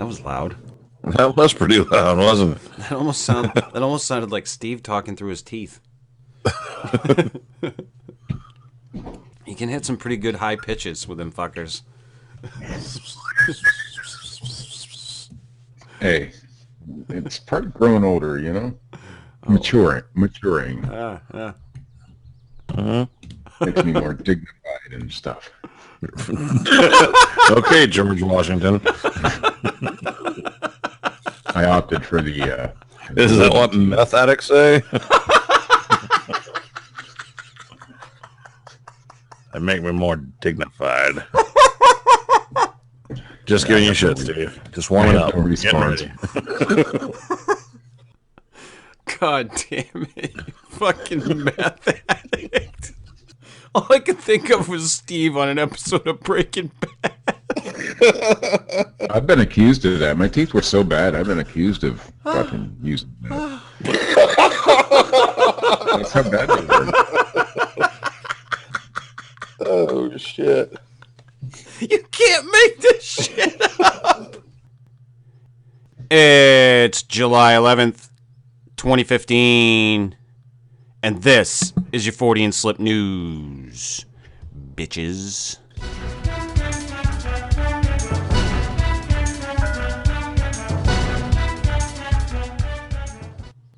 That was loud. That was pretty loud, wasn't it? That almost sounded like Steve talking through his teeth. He can hit some pretty good high pitches with them fuckers. Hey, it's part of growing older, you know? Maturing. Makes me more dignified and stuff. Okay, George Washington. I opted for the... Is that what meth addicts say? They make me more dignified. Just giving you shit, Steve. Just warming up. Getting ready. God damn it. You fucking meth addict. All I could think of was Steve on an episode of Breaking Bad. I've been accused of that. My teeth were so bad, I've been accused of fucking using that. That's how bad they were. Oh, shit. You can't make this shit up. It's July 11th, 2015, and this is your Fortean Slip news, bitches.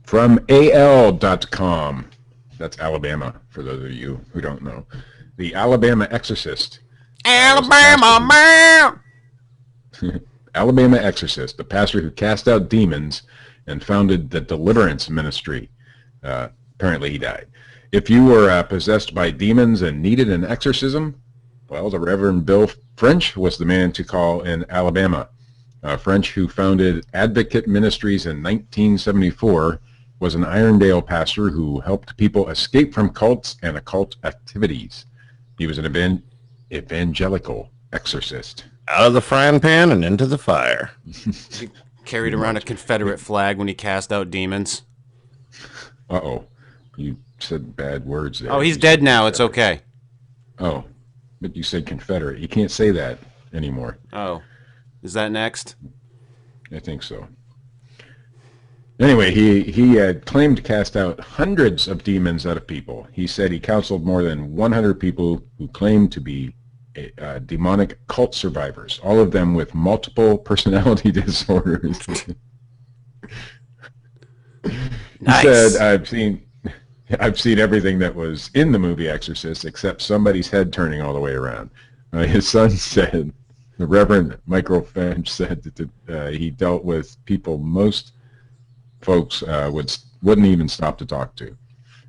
From AL.com, that's Alabama, for those of you who don't know. The Alabama Exorcist. Alabama man! Alabama Exorcist, the pastor who cast out demons and founded the Deliverance Ministry. Apparently he died. If you were possessed by demons and needed an exorcism, well, the Reverend Bill French was the man to call in Alabama. French, who founded Advocate Ministries in 1974, was an Irondale pastor who helped people escape from cults and occult activities. He was an evangelical exorcist. Out of the frying pan and into the fire. He carried around a Confederate flag when he cast out demons. Uh-oh. You said bad words there. Oh, he's dead now. It's okay. Oh, but you said Confederate. You can't say that anymore. Oh. Is that next? I think so. Anyway, he had claimed to cast out hundreds of demons out of people. He said he counseled more than 100 people who claimed to be demonic cult survivors, all of them with multiple personality disorders. Nice. He said, I've seen everything that was in the movie Exorcist except somebody's head turning all the way around. His son said, the Reverend Michael French said that he dealt with people most folks wouldn't even stop to talk to.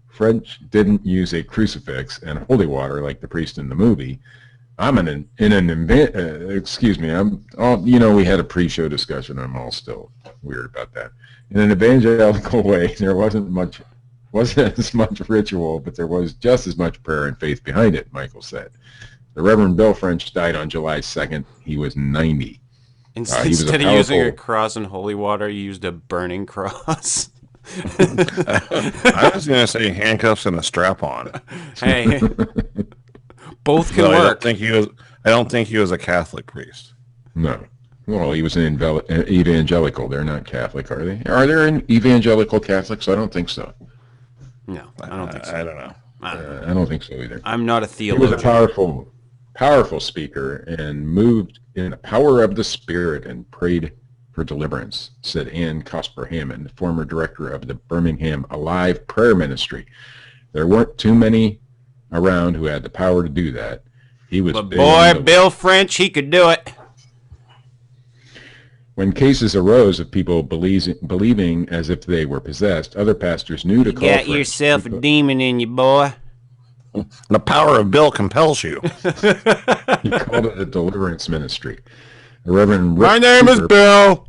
French didn't use a crucifix and holy water like the priest in the movie. Excuse me. We had a pre-show discussion. I'm all still weird about that. In an evangelical way, there wasn't as much ritual, but there was just as much prayer and faith behind it, Michael said. The Reverend Bill French died on July 2nd. He was 90. Instead of using a cross and holy water, you used a burning cross. I was going to say handcuffs and a strap-on. Hey, both can work. I don't think he was a Catholic priest. No. Well, he was an evangelical. They're not Catholic, are they? Are there evangelical Catholics? I don't think so. No, I don't think so. I don't know. I don't think so either. I'm not a theologian. He was a powerful speaker and moved in the power of the Spirit and prayed for deliverance, said Ann Cosper Hammond, former director of the Birmingham Alive Prayer Ministry. There weren't too many around who had the power to do that. He was But boy, Bill French, he could do it. When cases arose of people believing as if they were possessed, other pastors knew to call for... You got yourself a demon in you, boy. The power of Bill compels you. He called it a deliverance ministry. The Reverend Rick My name is Bill.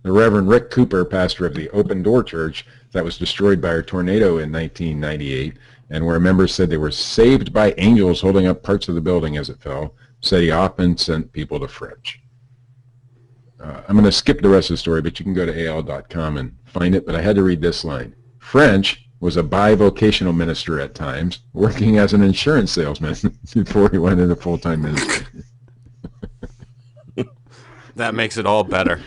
The Reverend Rick Cooper, pastor of the Open Door Church that was destroyed by a tornado in 1998, and where members said they were saved by angels holding up parts of the building as it fell, said he often sent people to French. I'm going to skip the rest of the story, but you can go to AL.com and find it, but I had to read this line. French was a bivocational minister at times, working as an insurance salesman before he went into full-time ministry. That makes it all better.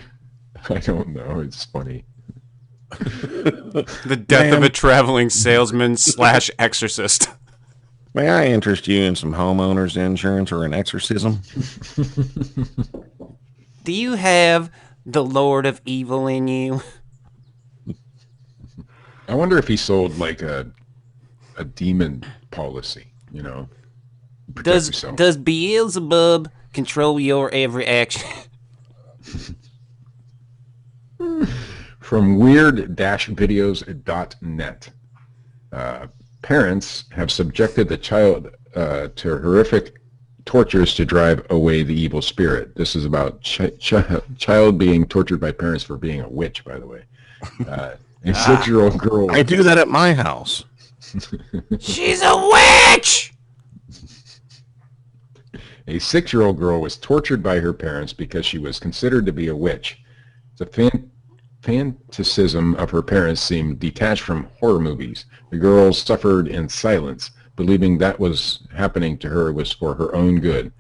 I don't know. It's funny. The death of a traveling salesman / exorcist. May I interest you in some homeowners insurance or an exorcism? Do you have the Lord of Evil in you? I wonder if he sold like a demon policy, you know. Protect yourself. Does Beelzebub control your every action? From weird-videos.net. Parents have subjected the child to horrific tortures to drive away the evil spirit. This is about child being tortured by parents for being a witch, by the way. A 6-year-old girl. I do that at my house. She's a witch! A 6-year-old girl was tortured by her parents because she was considered to be a witch. The fanaticism of her parents seemed detached from horror movies. The girl suffered in silence, believing that was happening to her was for her own good.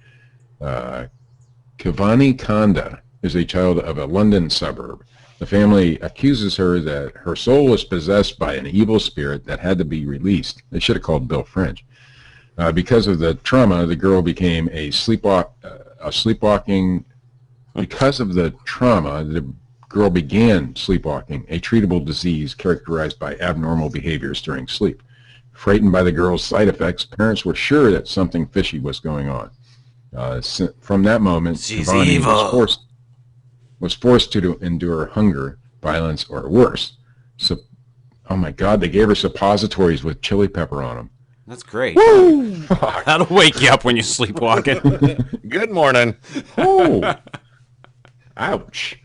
Kavani Kanda is a child of a London suburb. The family accuses her that her soul was possessed by an evil spirit that had to be released. They should have called Bill French. Because of the trauma, the girl became a sleepwalking. Because of the trauma, the girl began sleepwalking, a treatable disease characterized by abnormal behaviors during sleep. Frightened by the girl's side effects, parents were sure that something fishy was going on. From that moment, Shivani was forced to endure hunger, violence, or worse. So, oh my God, they gave her suppositories with chili pepper on them. That's great. Woo! That'll wake you up when you're sleepwalking. Good morning. Oh, ouch.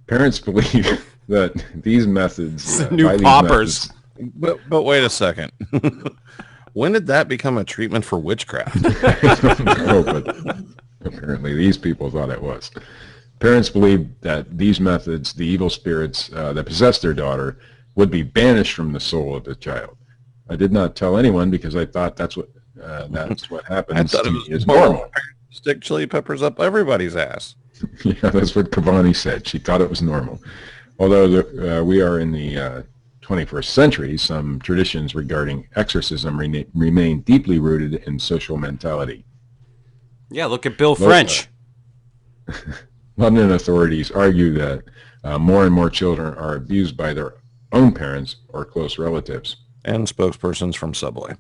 Parents believe that these methods... new poppers. But wait a second. When did that become a treatment for witchcraft? I don't know, but apparently these people thought it was. Parents believed that these methods, the evil spirits that possessed their daughter, would be banished from the soul of the child. I did not tell anyone because I thought that's what happens. I thought it was normal. Stick chili peppers up everybody's ass. Yeah, that's what Cavani said. She thought it was normal. Although we are in the 21st century, some traditions regarding exorcism remain deeply rooted in social mentality. Yeah, look at Bill French. London authorities argue that more and more children are abused by their own parents or close relatives. And spokespersons from Subway.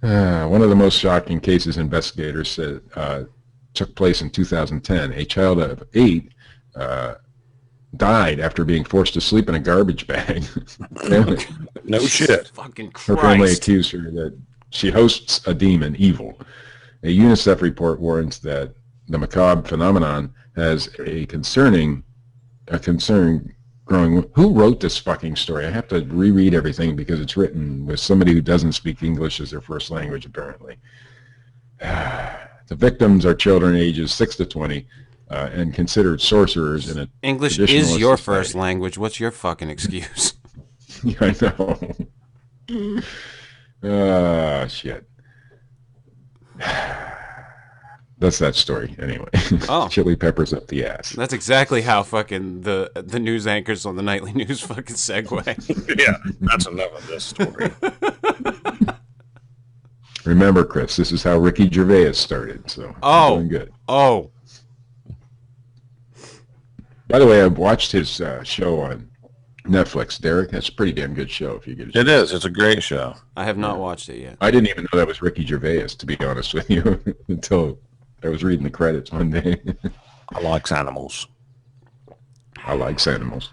One of the most shocking cases investigators said took place in 2010. A child of 8 died after being forced to sleep in a garbage bag. No shit. Fucking Christ. Her family accused her that she hosts a demon, evil. A UNICEF report warns that the macabre phenomenon has a concern growing. Who wrote this fucking story? I have to reread everything because it's written with somebody who doesn't speak English as their first language, apparently. The victims are children ages 6 to 20 and considered sorcerers in a English is your first language. What's your fucking excuse? Yeah, I know. Shit. That's that story, anyway. Oh. Chili peppers up the ass. That's exactly how fucking the news anchors on the nightly news fucking segue. Yeah, that's enough of this story. Remember, Chris, this is how Ricky Gervais started, so I'm doing good. Oh. By the way, I've watched his show on Netflix, Derek. That's a pretty damn good show if you get a chance. It is. It's a great show. I have not watched it yet. I didn't even know that was Ricky Gervais, to be honest with you, until I was reading the credits one day. I like animals. I like animals.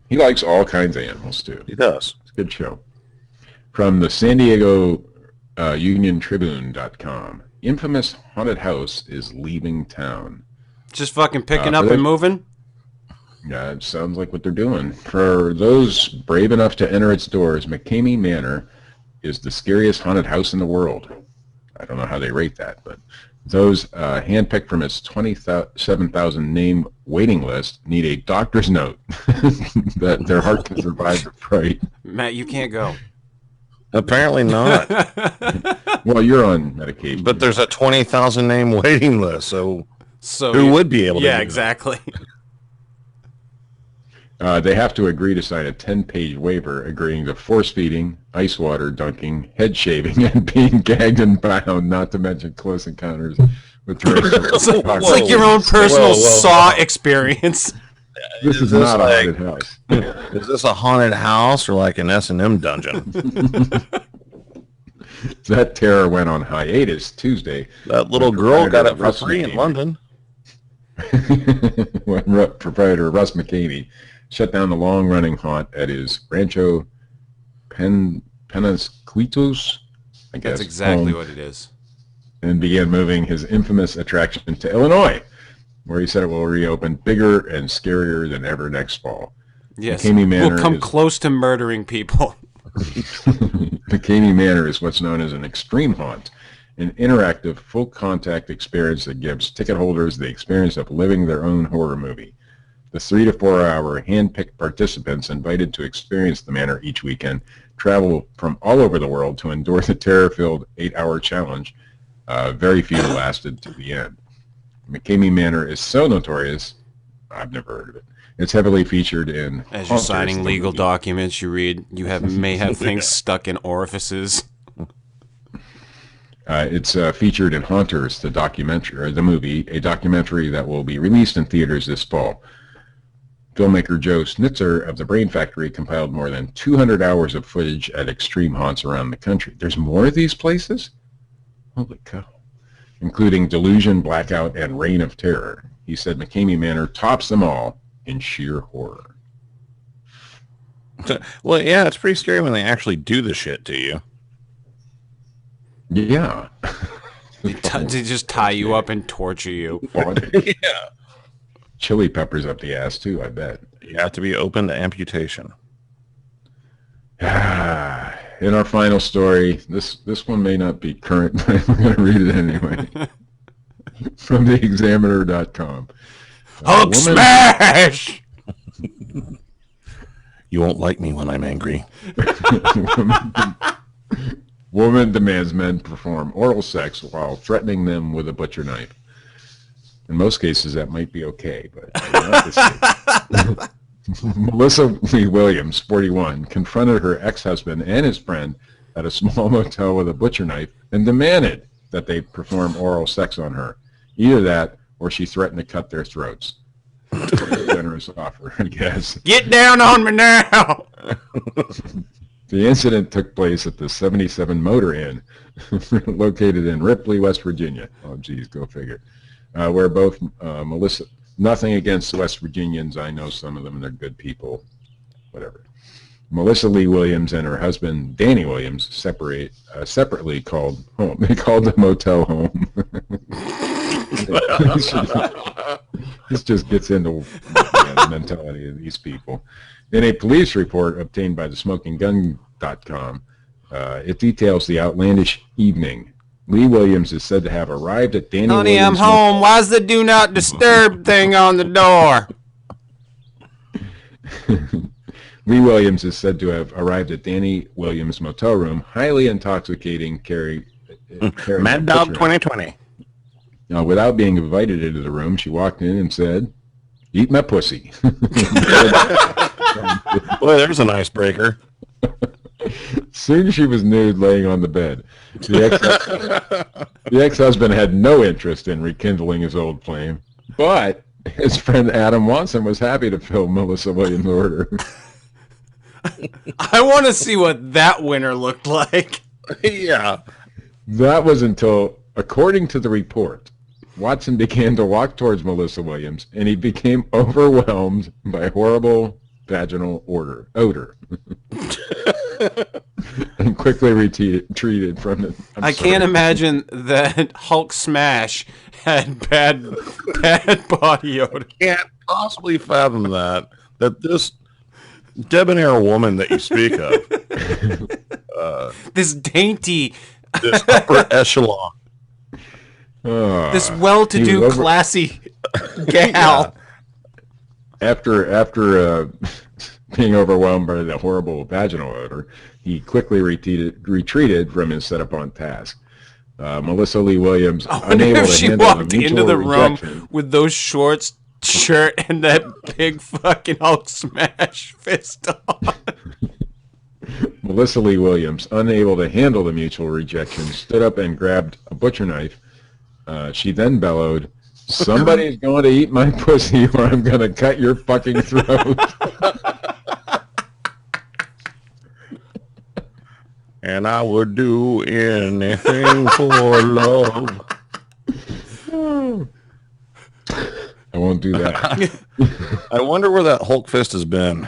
He likes all kinds of animals, too. He does. It's a good show. From the San Diego UnionTribune.com. Infamous haunted house is leaving town. Just fucking picking up and moving? Yeah, it sounds like what they're doing. For those brave enough to enter its doors, McCamey Manor is the scariest haunted house in the world. I don't know how they rate that, but those handpicked from its 27,000 name waiting list need a doctor's note that their heart can survive the fright. Matt, you can't go. Apparently not. Well, you're on medication. But there's a 20,000 name waiting list, so So who would be able to Yeah, do exactly. They have to agree to sign a 10-page waiver agreeing to force feeding, ice water dunking, head shaving, and being gagged and bound, not to mention close encounters with It's like your own personal Saw experience. This is not a haunted house. Is this a haunted house or like an S&M dungeon? That terror went on hiatus Tuesday. That little girl got it for free in London. When proprietor Russ McCamey shut down the long-running haunt at his Rancho Penasquitos, I guess. That's exactly home, what it is. and began moving his infamous attraction to Illinois, where he said it will reopen bigger and scarier than ever next fall. Yes, McCamey Manor we'll come close to murdering people. McCamey Manor is what's known as an extreme haunt, an interactive, full-contact experience that gives ticket holders the experience of living their own horror movie. The 3 to 4 hour hand-picked participants invited to experience the manor each weekend travel from all over the world to endure the terror-filled 8-hour challenge. Very few lasted to the end. McCamey Manor is so notorious, I've never heard of it. It's heavily featured in... As you're signing legal documents, you read, may have things stuck in orifices. It's featured in Haunters, the movie, a documentary that will be released in theaters this fall. Filmmaker Joe Snitzer of the Brain Factory compiled more than 200 hours of footage at extreme haunts around the country. There's more of these places? Holy cow. Including Delusion, Blackout, and Reign of Terror. He said McCamey Manor tops them all in sheer horror. Well, yeah, it's pretty scary when they actually do the shit to you. Yeah. They just tie you up and torture you. Yeah. Chili peppers up the ass, too, I bet. You have to be open to amputation. In our final story, this one may not be current, but I'm going to read it anyway. From theexaminer.com. Hulk smash! You won't like me when I'm angry. Woman demands men perform oral sex while threatening them with a butcher knife. In most cases, that might be okay, but not this case. Melissa Lee Williams, 41, confronted her ex-husband and his friend at a small motel with a butcher knife and demanded that they perform oral sex on her. Either that, or she threatened to cut their throats. Generous offer, I guess. Get down on me now! The incident took place at the 77 Motor Inn, located in Ripley, West Virginia. Oh, geez, go figure. Where both Melissa... Nothing against West Virginians. I know some of them, and they're good people. Whatever. Melissa Lee Williams and her husband, Danny Williams, separately called home. They called the motel home. This just gets into the mentality of these people. In a police report obtained by thesmokinggun.com, it details the outlandish evening. Lee Williams is said to have arrived at Danny Honey, Williams' I'm home. Why's the do not disturb thing on the door? Lee Williams is said to have arrived at Danny Williams' motel room, highly intoxicating, carrying Mad Dog 2020. Now, without being invited into the room, she walked in and said, "Eat my pussy." Boy, there's an icebreaker. Soon she was nude, laying on the bed. The ex-husband had no interest in rekindling his old flame, but his friend Adam Watson was happy to fill Melissa Williams' order. I want to see what that winner looked like. Yeah. That was until, according to the report, Watson began to walk towards Melissa Williams, and he became overwhelmed by horrible vaginal odor. And quickly retreated from it. I can't imagine that Hulk Smash had bad body odor. Can't possibly fathom that this debonair woman that you speak of, This dainty, this upper echelon, this well-to-do, classy gal. After being overwhelmed by the horrible vaginal odor, he quickly retreated from his setup on task. Melissa Lee Williams, I wonder unable if to she handle walked the into mutual the rejection, room with those shorts, shirt, and that big fucking Hulk smash fist on. Melissa Lee Williams, unable to handle the mutual rejection, stood up and grabbed a butcher knife. She then bellowed, "Somebody's going to eat my pussy or I'm going to cut your fucking throat." And I would do anything for love. I won't do that. I wonder where that Hulk fist has been.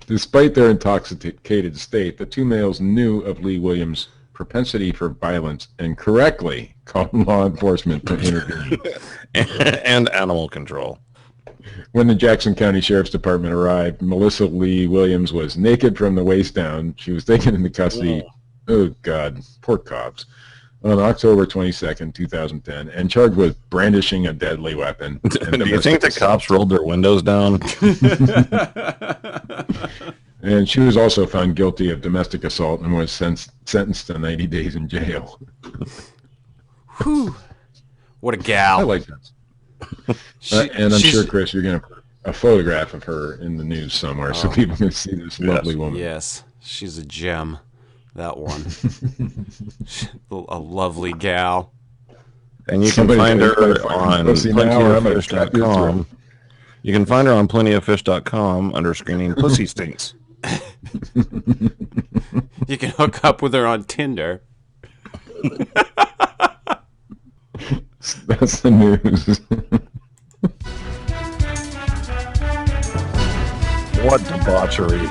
Despite their intoxicated state, the two males knew of Lee Williams' propensity for violence and correctly called law enforcement to intervene. And animal control. When the Jackson County Sheriff's Department arrived, Melissa Lee Williams was naked from the waist down. She was taken into custody. Oh, God. Poor cops. On October 22nd, 2010, and charged with brandishing a deadly weapon. Do you think the cops rolled their windows down? And she was also found guilty of domestic assault and was sentenced to 90 days in jail. Whew. What a gal. I like that. And I'm sure, Chris, you're going to put a photograph of her in the news somewhere so people can see this lovely woman. Yes, she's a gem. That one. A lovely gal. And you can find her on plentyoffish.com. You can find her on plentyoffish.com under screening Pussy Stinks. You can hook up with her on Tinder. That's the news. What debauchery.